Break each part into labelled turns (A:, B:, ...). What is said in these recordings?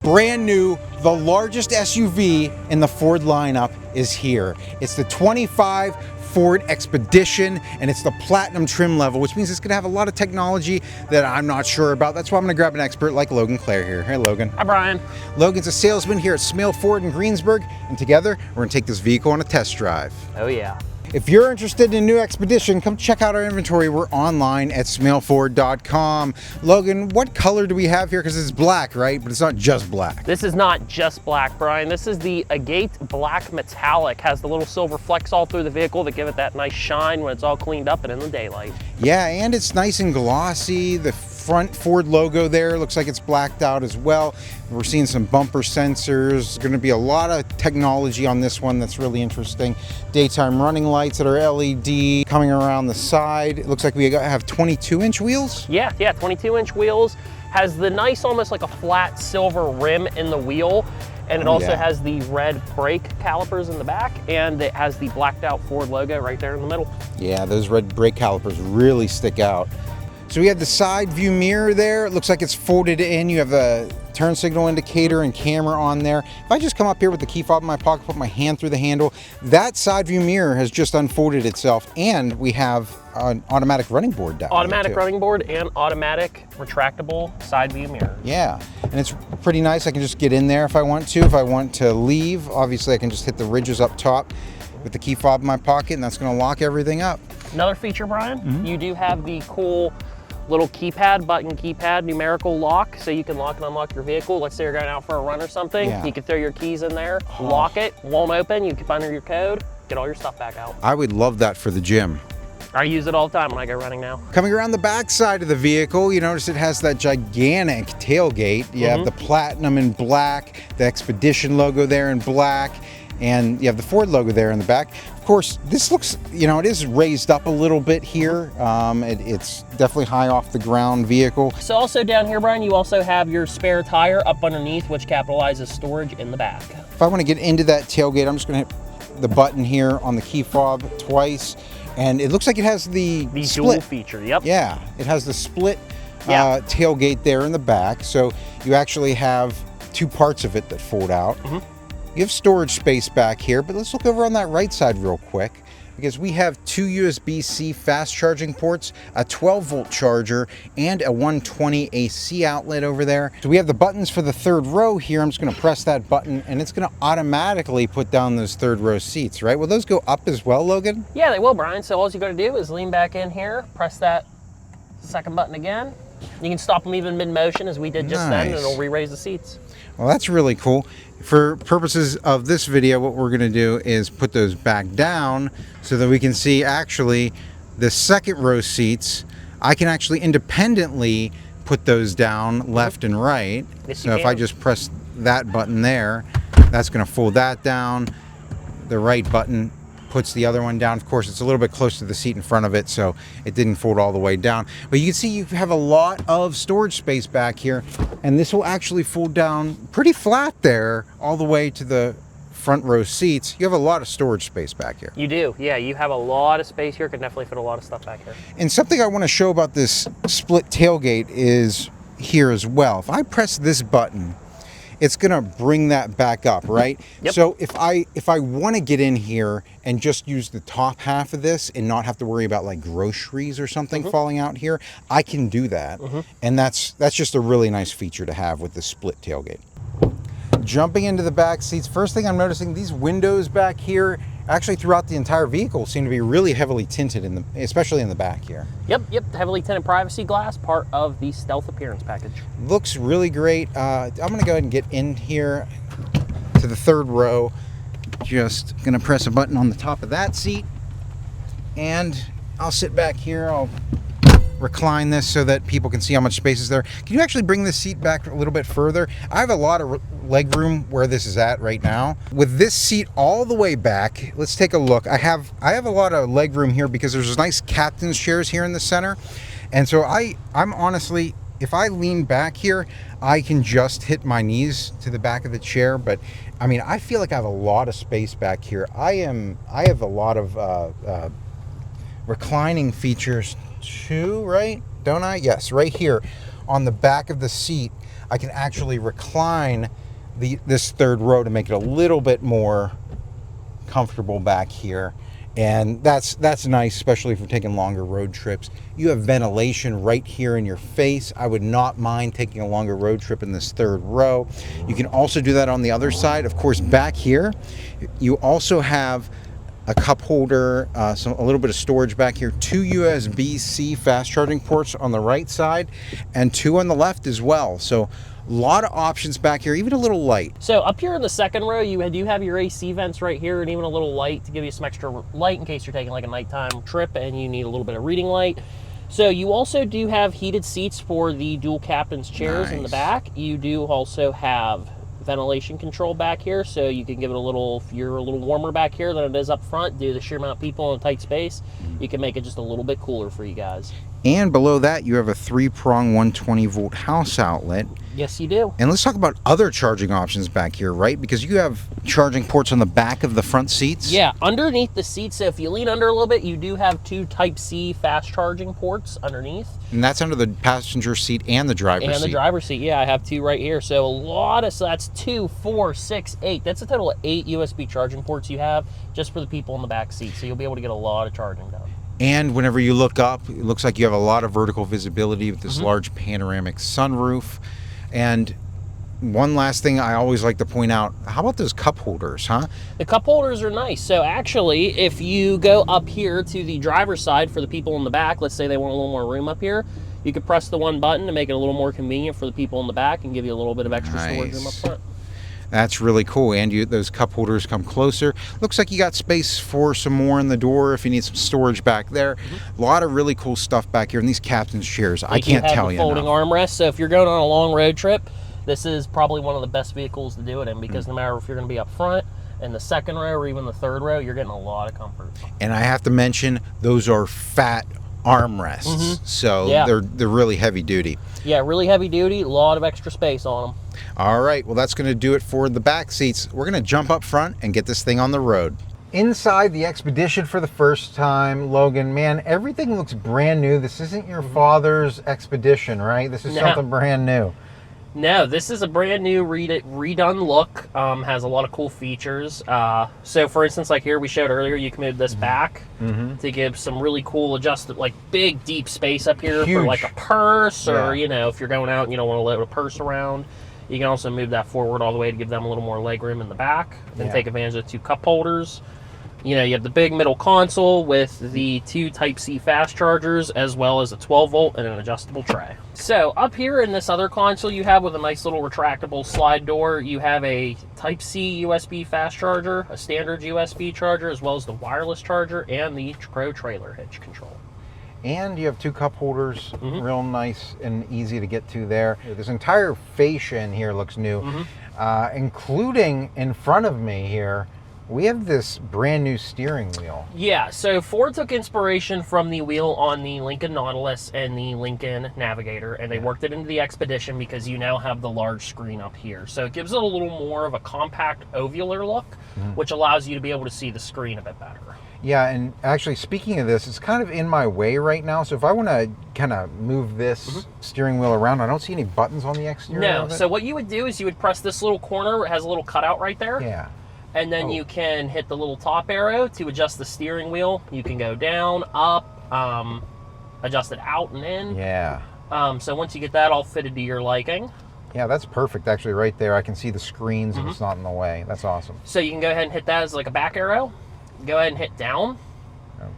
A: Brand new, the largest SUV in the Ford lineup is here. It's the 25 Ford Expedition, and it's the platinum trim level, which means it's gonna have a lot of technology that I'm not sure about. That's why I'm gonna grab an expert like Logan Clare here. Hey, Logan.
B: Hi, Brian.
A: Logan's a salesman here at Smale Ford in Greensburg, and together we're gonna take this vehicle on a test drive.
B: Oh yeah.
A: If you're interested in a new Expedition, come check out our inventory. We're online at smaleford.com. Logan, what color do we have here? Because it's black, right? But it's not just black.
B: This is not just black, Brian. This is the Agate Black Metallic. Has the little silver flecks all through the vehicle that give it that nice shine when it's all cleaned up and in the daylight.
A: Yeah, and it's nice and glossy. The front Ford logo there looks like it's blacked out as well. We're seeing some bumper sensors. There's going to be a lot of technology on this one that's really interesting. Daytime running lights that are LED coming around the side. It looks like we have 22-inch wheels.
B: Yeah, 22-inch wheels. Has the nice, almost like a flat silver rim in the wheel. And it also has the red brake calipers in the back, and it has the blacked out Ford logo right there in the middle.
A: Yeah, those red brake calipers really stick out. So we have the side view mirror there. It looks like it's folded in. You have a turn signal indicator and camera on there. If I just come up here with the key fob in my pocket, put my hand through the handle, that side view mirror has just unfolded itself, and we have an automatic running board down
B: Automatic running board and automatic retractable side view mirror.
A: Yeah, and it's pretty nice. I can just get in there if I want to. If I want to leave, obviously I can just hit the ridges up top with the key fob in my pocket, and that's going to lock everything up.
B: Another feature, Brian, you do have the cool little button keypad numerical lock, so you can lock and unlock your vehicle. Let's say you're going out for a run or something. You can throw your keys in there, lock it, won't open, you can enter your code, get all your stuff back out.
A: I would love that for the gym.
B: I use it all the time when I go running now.
A: Coming around the back side of the vehicle, you notice it has that gigantic tailgate. You have the platinum in black, the Expedition logo there in black, and you have the Ford logo there in the back. Of course, this looks, it is raised up a little bit here. It's definitely high off the ground vehicle.
B: So also down here, Brian, you also have your spare tire up underneath, which capitalizes storage in the back.
A: If I want to get into that tailgate, I'm just going to hit the button here on the key fob twice. And it looks like it has the split
B: dual feature, yep.
A: Yeah, it has the split tailgate there in the back. So you actually have two parts of it that fold out. You have storage space back here, but let's look over on that right side real quick, because we have two USB-C fast charging ports, a 12-volt charger, and a 120 AC outlet over there. So we have the buttons for the third row here. I'm just going to press that button, and it's going to automatically put down those third row seats, right? Will those go up as well, Logan?
B: Yeah, they will, Brian. So all you got to do is lean back in here, press that second button again. You can stop them even mid-motion, as we did just then, and it'll re-raise the seats.
A: Well, that's really cool. For purposes of this video, what we're going to do is put those back down so that we can see actually the second row seats. I can actually independently put those down left and right. So if I just press that button there, that's going to fold that down. The right button puts the other one down. Of course, it's a little bit close to the seat in front of it, so it didn't fold all the way down. But you can see you have a lot of storage space back here, and this will actually fold down pretty flat there all the way to the front row seats. You have a lot of storage space back here.
B: You do, yeah. You have a lot of space here. Could definitely fit a lot of stuff back here. And
A: something I want to show about this split tailgate is here as well. If I press this button, it's gonna bring that back up, right?
B: Yep.
A: So if I want to get in here and just use the top half of this and not have to worry about like groceries or something falling out here, I can do that. And that's just a really nice feature to have with the split tailgate. Jumping into the back seats, first thing I'm noticing, these windows back here, actually throughout the entire vehicle, seem to be really heavily tinted, especially in the back here.
B: Yep, heavily tinted privacy glass, part of the stealth appearance package.
A: Looks really great. I'm gonna go ahead and get in here to the third row. Just gonna press a button on the top of that seat, and I'll sit back here. I'll recline this so that people can see how much space is there. Can you actually bring this seat back a little bit further? I have a lot of leg room where this is at right now. With this seat all the way back, let's take a look. I have a lot of leg room here because there's nice captain's chairs here in the center. And so I'm honestly, if I lean back here, I can just hit my knees to the back of the chair. But I mean, I feel like I have a lot of space back here. I have a lot of reclining features too, right? Don't I? Yes, right here on the back of the seat. I can actually recline this third row to make it a little bit more comfortable back here. And that's nice, especially if we're taking longer road trips. You have ventilation right here in your face. I would not mind taking a longer road trip in this third row. You can also do that on the other side. Of course, back here, you also have a cup holder, a little bit of storage back here, 2 USB-C fast charging ports on the right side, and 2 on the left as well. So a lot of options back here, even a little light.
B: So up here in the second row, you do have your AC vents right here, and even a little light to give you some extra light in case you're taking like a nighttime trip and you need a little bit of reading light. So you also do have heated seats for the dual captain's chairs in the back. You do also have ventilation control back here, so you can give it a little, if you're a little warmer back here than it is up front due to the sheer amount of people in a tight space, you can make it just a little bit cooler for you guys.
A: And below that, you have a 3-prong 120-volt house outlet.
B: Yes, you do.
A: And let's talk about other charging options back here, right? Because you have charging ports on the back of the front seats.
B: Yeah, underneath the seats, so if you lean under a little bit, you do have 2 Type-C fast charging ports underneath.
A: And that's under the passenger seat and the driver's seat.
B: And the driver's seat, yeah, I have 2 right here. So so that's 2, 4, 6, 8. That's a total of 8 USB charging ports you have just for the people in the back seat. So you'll be able to get a lot of charging done.
A: And whenever you look up, it looks like you have a lot of vertical visibility with this large panoramic sunroof. And one last thing I always like to point out, how about those cup holders, huh?
B: The cup holders are nice. So actually, if you go up here to the driver's side for the people in the back, let's say they want a little more room up here, you could press the one button to make it a little more convenient for the people in the back and give you a little bit of extra storage room up front.
A: That's really cool. And those cup holders come closer. Looks like you got space for some more in the door if you need some storage back there. A lot of really cool stuff back here in these captain's chairs. I can't tell you
B: folding armrest. So if you're going on a long road trip, this is probably one of the best vehicles to do it in, because no matter if you're going to be up front, in the second row, or even the third row, you're getting a lot of comfort.
A: And I have to mention, those are fat armrests. So they're really heavy duty. Yeah,
B: really heavy duty, a lot of extra space on them.
A: All right, well, that's going to do it for the back seats. We're going to jump up front and get this thing on the road. Inside the Expedition for the first time, Logan, man, everything looks brand new. This isn't your father's Expedition, right? This is something brand new.
B: No, this is a brand new redone look. Has a lot of cool features. So for instance, like here we showed earlier, you can move this back to give some really cool adjusted, like big deep space up here for like a purse, or you know, if you're going out and you don't want to load a purse around. You can also move that forward all the way to give them a little more leg room in the back and take advantage of the 2 cup holders. You know, you have the big middle console with the 2 Type-C fast chargers, as well as a 12-volt and an adjustable tray. So up here in this other console you have with a nice little retractable slide door, you have a Type-C USB fast charger, a standard USB charger, as well as the wireless charger and the Pro trailer hitch control.
A: And you have 2 cup holders, real nice and easy to get to there. This entire fascia in here looks new, including in front of me here, we have this brand new steering wheel. Yeah,
B: so Ford took inspiration from the wheel on the Lincoln Nautilus and the Lincoln Navigator, and they worked it into the Expedition because you now have the large screen up here. So it gives it a little more of a compact, ovular look, which allows you to be able to see the screen a bit better.
A: Yeah, and actually, speaking of this, it's kind of in my way right now. So if I want to kind of move this steering wheel around, I don't see any buttons on the exterior.
B: No, so what you would do is you would press this little corner. It has a little cutout right there.
A: Yeah.
B: And then you can hit the little top arrow to adjust the steering wheel. You can go down, up, adjust it out and in.
A: Yeah.
B: So once you get that all fitted to your liking.
A: Yeah, that's perfect actually right there. I can see the screens and it's not in the way. That's awesome.
B: So you can go ahead and hit that as like a back arrow. Go ahead and hit down.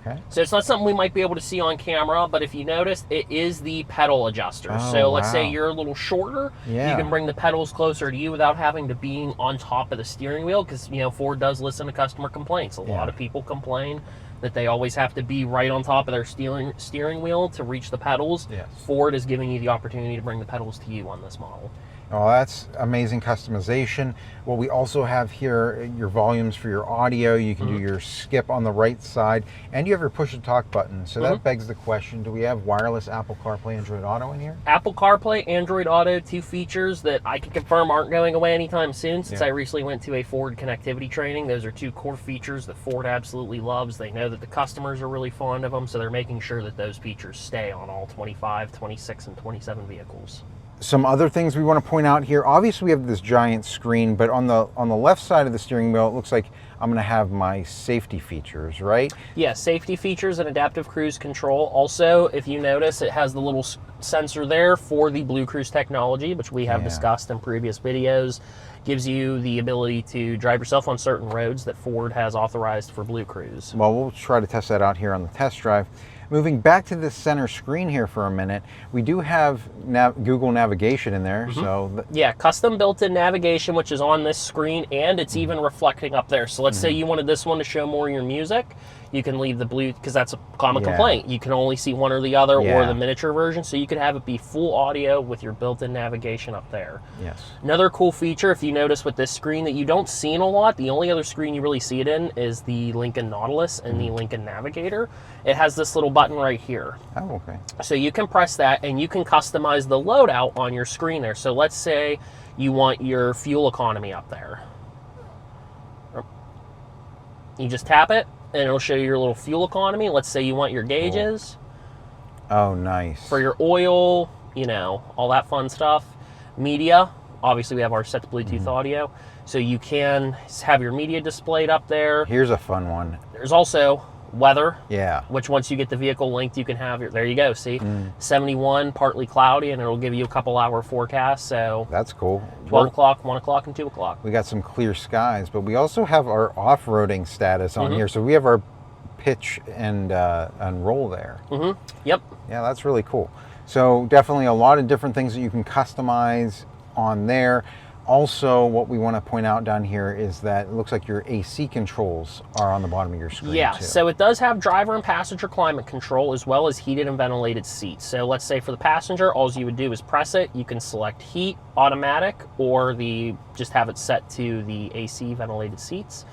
A: Okay.
B: So it's not something we might be able to see on camera, but if you notice, it is the pedal adjuster. So let's say you're a little shorter, you can bring the pedals closer to you without having to be on top of the steering wheel, because, you know, Ford does listen to customer complaints. A lot of people complain that they always have to be right on top of their steering wheel to reach the pedals. Ford is giving you the opportunity to bring the pedals to you on this model.
A: Oh, that's amazing customization. Well, we also have here your volumes for your audio. You can do your skip on the right side, and you have your push to talk button. So that begs the question, do we have wireless Apple CarPlay, Android Auto in here?
B: Apple CarPlay, Android Auto, 2 features that I can confirm aren't going away anytime soon, since I recently went to a Ford connectivity training. Those are 2 core features that Ford absolutely loves. They know that the customers are really fond of them, so they're making sure that those features stay on all 25, 26, and 27 vehicles.
A: Some other things we want to point out here. Obviously, we have this giant screen, but on the left side of the steering wheel, it looks like I'm going to have my safety features, right?
B: Yeah, safety features and adaptive cruise control. Also, if you notice, it has the little sensor there for the BlueCruise technology, which we have discussed in previous videos. Gives you the ability to drive yourself on certain roads that Ford has authorized for BlueCruise.
A: Well, we'll try to test that out here on the test drive. Moving back to the center screen here for a minute, we do have Google navigation in there. So
B: yeah, custom built-in navigation, which is on this screen, and it's even reflecting up there. So let's say you wanted this one to show more of your music, you can leave the blue, because that's a common complaint. You can only see one or the other, or the miniature version, so you could have it be full audio with your built-in navigation up there.
A: Yes.
B: Another cool feature, if you notice with this screen that you don't see in a lot, the only other screen you really see it in is the Lincoln Nautilus and the Lincoln Navigator. It has this little button right here.
A: Oh, okay.
B: So you can press that and you can customize the loadout on your screen there. So let's say you want your fuel economy up there. You just tap it and it'll show you your little fuel economy. Let's say you want your gauges.
A: Cool. Oh, nice.
B: For your oil, you know, all that fun stuff. Media, obviously we have our set to Bluetooth audio. So you can have your media displayed up there.
A: Here's a fun one.
B: There's also weather,
A: which
B: once you get the vehicle linked, you can have your, there you go, see, 71, partly cloudy, and it'll give you a couple hour forecast. So
A: that's cool.
B: 12 o'clock, 1 o'clock, and 2 o'clock.
A: We got some clear skies, but we also have our off-roading status on here. So we have our pitch and roll there.
B: Yep.
A: Yeah, that's really cool. So definitely a lot of different things that you can customize on there. Also, what we want to point out down here is that it looks like your AC controls are on the bottom of your screen too.
B: So it does have driver and passenger climate control, as well as heated and ventilated seats. So let's say for the passenger, all you would do is press it. You can select heat, automatic, or just have it set to the AC ventilated seats.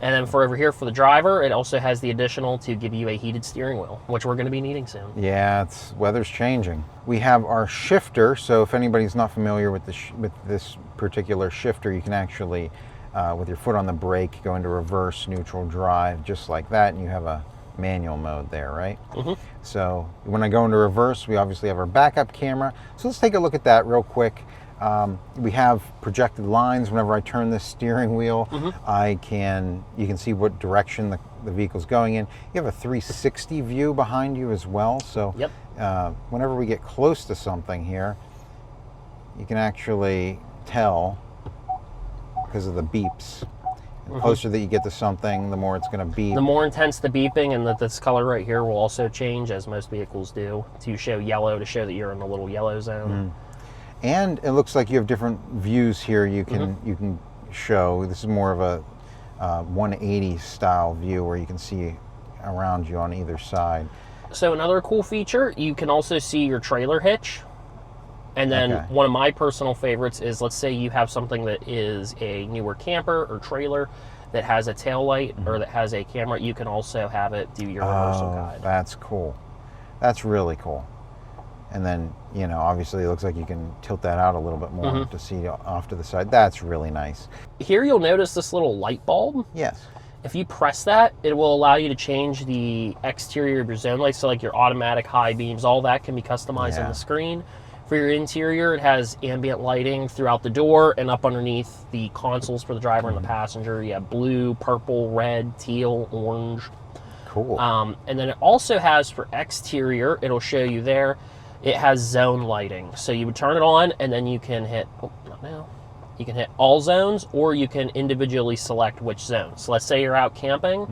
B: And then for over here for the driver, it also has the additional to give you a heated steering wheel, which we're going to be needing soon.
A: Yeah, weather's changing. We have our shifter, so if anybody's not familiar with this particular shifter, you can actually, with your foot on the brake, go into reverse, neutral, drive, just like that, and you have a manual mode there, right? So when I go into reverse, we obviously have our backup camera. So let's take a look at that real quick. We have projected lines. Whenever I turn this steering wheel, you can see what direction the vehicle's going in. You have a 360 view behind you as well. So whenever we get close to something here, you can actually tell because of the beeps. The closer that you get to something, the more it's going to beep. The
B: more intense the beeping, and that this color right here will also change, as most vehicles do, to show yellow, to show that you're in the little yellow zone.
A: And it looks like you have different views here you can show. This is more of a 180 style view where you can see around you on either side. So
B: another cool feature, you can also see your trailer hitch. And then one of my personal favorites is, let's say you have something that is a newer camper or trailer that has a tail light or that has a camera, you can also have it do your reversal guide.
A: That's cool. That's really cool. And then, you know, obviously it looks like you can tilt that out a little bit more to see off to the side. That's really nice.
B: Here you'll notice this little light bulb.
A: Yes.
B: If you press that, it will allow you to change the exterior of your zone lights. So like your automatic high beams, all that can be customized on the screen. For your interior, it has ambient lighting throughout the door and up underneath the consoles for the driver and the passenger. You have blue, purple, red, teal, orange.
A: Cool.
B: And then it also has for exterior, it'll show you there, it has zone lighting. So you would turn it on and then you can hit, not now, you can hit all zones, or you can individually select which zone. So let's say you're out camping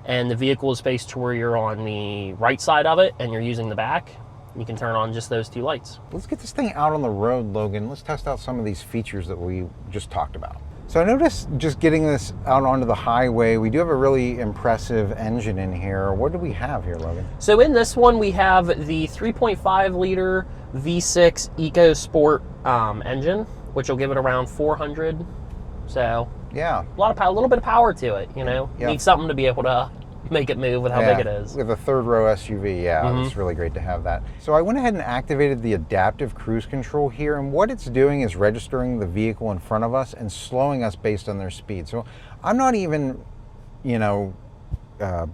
B: and the vehicle is faced to where you're on the right side of it and you're using the back. You can turn on just those two lights. Let's
A: get this thing out on the road, Logan. Let's test out some of these features that we just talked about. So I noticed just getting this out onto the highway, we do have a really impressive engine in here. What do we have here, Logan?
B: So in this one, we have the 3.5 liter V6 EcoSport engine, which will give it around 400. So
A: yeah,
B: a little bit of power to it, you know. Need something to be able to make it move with how big it is.
A: With a third row SUV, it's really great to have that. So I went ahead and activated the adaptive cruise control here, and what it's doing is registering the vehicle in front of us and slowing us based on their speed. So I'm not even, you know,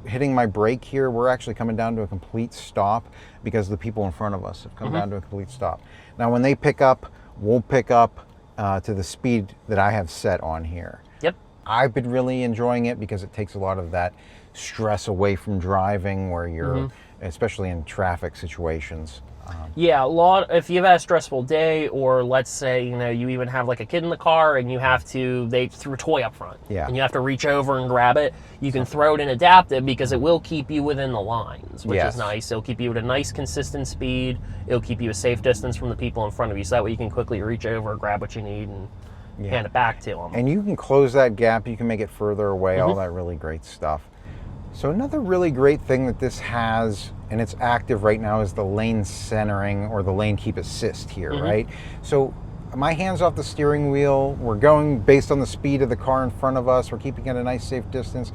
A: hitting my brake here. We're actually coming down to a complete stop because the people in front of us have come down to a complete stop. Now when they pick up will pick up to the speed that I have set on here.
B: Yep.
A: I've been really enjoying it because it takes a lot of that stress away from driving where you're, especially in traffic situations.
B: Yeah, if you've had a stressful day, or let's say, you even have like a kid in the car and they threw a toy up front.
A: Yeah.
B: And you have to reach over and grab it. You can throw it in adaptive because it will keep you within the lines, which is nice. It'll keep you at a nice consistent speed. It'll keep you a safe distance from the people in front of you. So that way you can quickly reach over, grab what you need, and hand it back to them.
A: And you can close that gap. You can make it further away, all that really great stuff. So another really great thing that this has, and it's active right now, is the lane centering or the lane keep assist here, right? So my hand's off the steering wheel. We're going based on the speed of the car in front of us. We're keeping at a nice safe distance.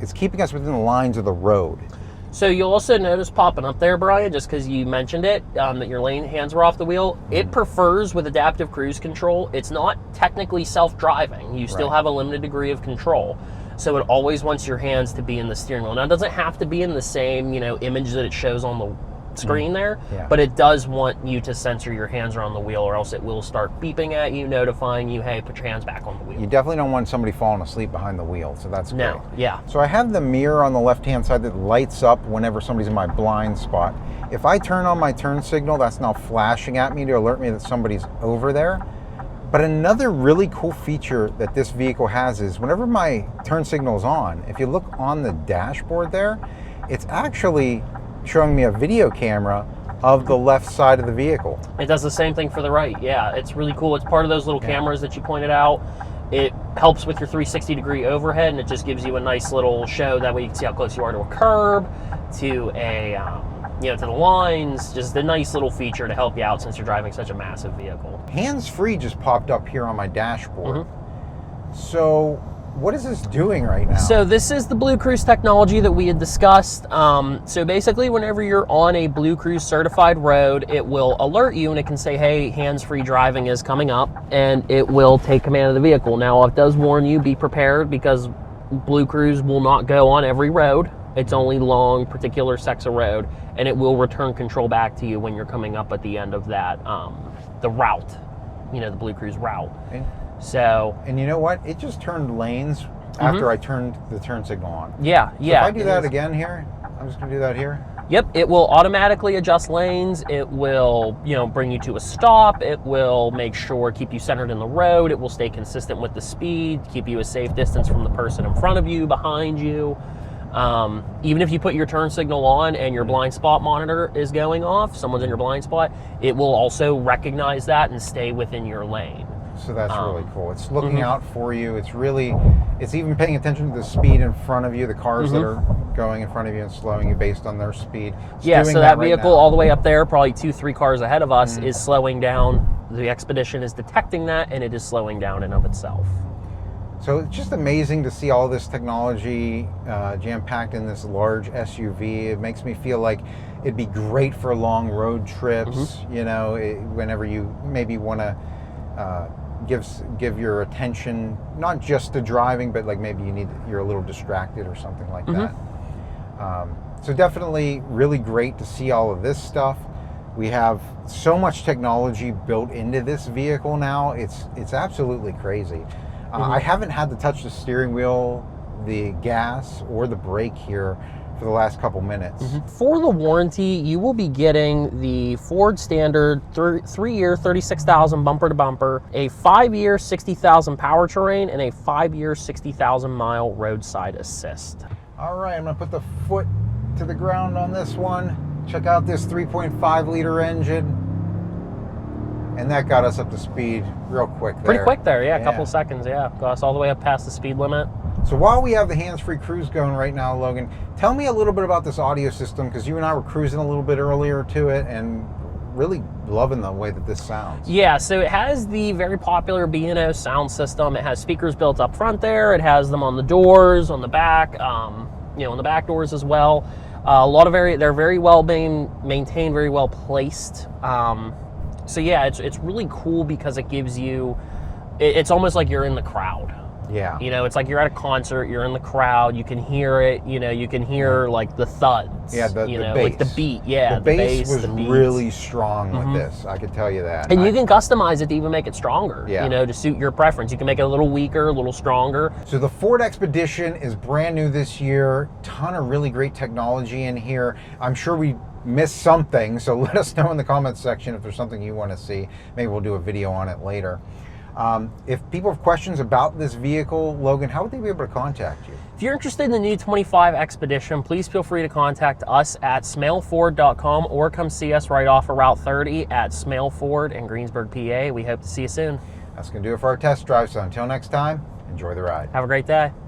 A: It's keeping us within the lines of the road.
B: So you'll also notice popping up there, Brian, just because you mentioned it, that your hands were off the wheel. It prefers with adaptive cruise control. It's not technically self-driving. You still have a limited degree of control. So it always wants your hands to be in the steering wheel. Now, it doesn't have to be in the same, image that it shows on the screen there, but it does want you to censor your hands are on the wheel, or else it will start beeping at you, notifying you, hey, put your hands back on the wheel.
A: You definitely don't want somebody falling asleep behind the wheel, so that's great.
B: No, yeah.
A: So I have the mirror on the left-hand side that lights up whenever somebody's in my blind spot. If I turn on my turn signal, that's now flashing at me to alert me that somebody's over there. But another really cool feature that this vehicle has is whenever my turn signal is on, if you look on the dashboard there, it's actually showing me a video camera of the left side of the vehicle.
B: It does the same thing for the right. Yeah, it's really cool. It's part of those little cameras that you pointed out. It helps with your 360-degree overhead, and it just gives you a nice little show. That way you can see how close you are to a curb, to a to the lines. Just a nice little feature to help you out since you're driving such a massive vehicle.
A: Hands-free just popped up here on my dashboard. So what is this doing right now?
B: So this is the BlueCruise technology that we had discussed. So basically, whenever you're on a BlueCruise certified road, it will alert you and it can say, hey, hands-free driving is coming up, and it will take command of the vehicle. Now, it does warn you, be prepared, because BlueCruise will not go on every road. It's only long, particular sects of road, and it will return control back to you when you're coming up at the end of that, the route, the BlueCruise route.
A: Okay.
B: So,
A: and you know what? It just turned lanes after I turned the turn signal on.
B: Yeah.
A: So if I do that again here, I'm just going to do that here.
B: Yep, it will automatically adjust lanes. It will, bring you to a stop. It will make sure, keep you centered in the road. It will stay consistent with the speed, keep you a safe distance from the person in front of you, behind you. Even if you put your turn signal on and your blind spot monitor is going off, someone's in your blind spot, it will also recognize that and stay within your lane.
A: So that's really cool. It's looking out for you. It's even paying attention to the speed in front of you, the cars that are going in front of you and slowing you based on their speed.
B: So that vehicle all the way up there, probably 2-3 cars ahead of us, is slowing down. The Expedition is detecting that, and it is slowing down in of itself.
A: So it's just amazing to see all this technology jam-packed in this large SUV. It makes me feel like it'd be great for long road trips, whenever you maybe want to give your attention not just to driving, but like maybe you're a little distracted or something like that. So definitely really great to see all of this stuff. We have so much technology built into this vehicle now. It's absolutely crazy. I haven't had to touch the steering wheel, the gas, or the brake here for the last couple minutes.
B: For the warranty, you will be getting the Ford standard 3-year 36,000 bumper to bumper, a 5-year 60,000 powertrain, and a 5-year 60,000 mile roadside assist.
A: All right, I'm gonna put the foot to the ground on this one. Check out this 3.5 liter engine. And that got us up to speed real quick there.
B: Pretty quick there, a couple seconds, Got us all the way up past the speed limit.
A: So while we have the hands-free cruise going right now, Logan, tell me a little bit about this audio system, because you and I were cruising a little bit earlier to it and really loving the way that this sounds.
B: Yeah, so it has the very popular B&O sound system. It has speakers built up front there. It has them on the doors, on the back, on the back doors as well. They're very well maintained, very well placed. So yeah, it's really cool because it gives you, it's almost like you're in the crowd.
A: Yeah.
B: You know, it's like you're at a concert, you're in the crowd, you can hear it, you know, you can hear like the thuds.
A: Yeah, the
B: you know,
A: bass.
B: like the beat, yeah.
A: The bass was
B: the beats.
A: really strong with this, I could tell you that.
B: And you can customize it to even make it stronger,
A: Yeah.
B: you know, to suit your preference. You can make it a little weaker, a little stronger.
A: So the Ford Expedition is brand new this year. Ton of really great technology in here. I'm sure we missed something, so let us know in the comments section if there's something you want to see. Maybe we'll do a video on it later. If people have questions about this vehicle, Logan, how would they be able to contact you?
B: If you're interested in the new 25 Expedition, please feel free to contact us at smailford.com or come see us right off of Route 30 at Smail Ford in Greensburg, PA. We hope to see you soon.
A: That's going to do it for our test drive, so until next time, enjoy the ride.
B: Have a great day.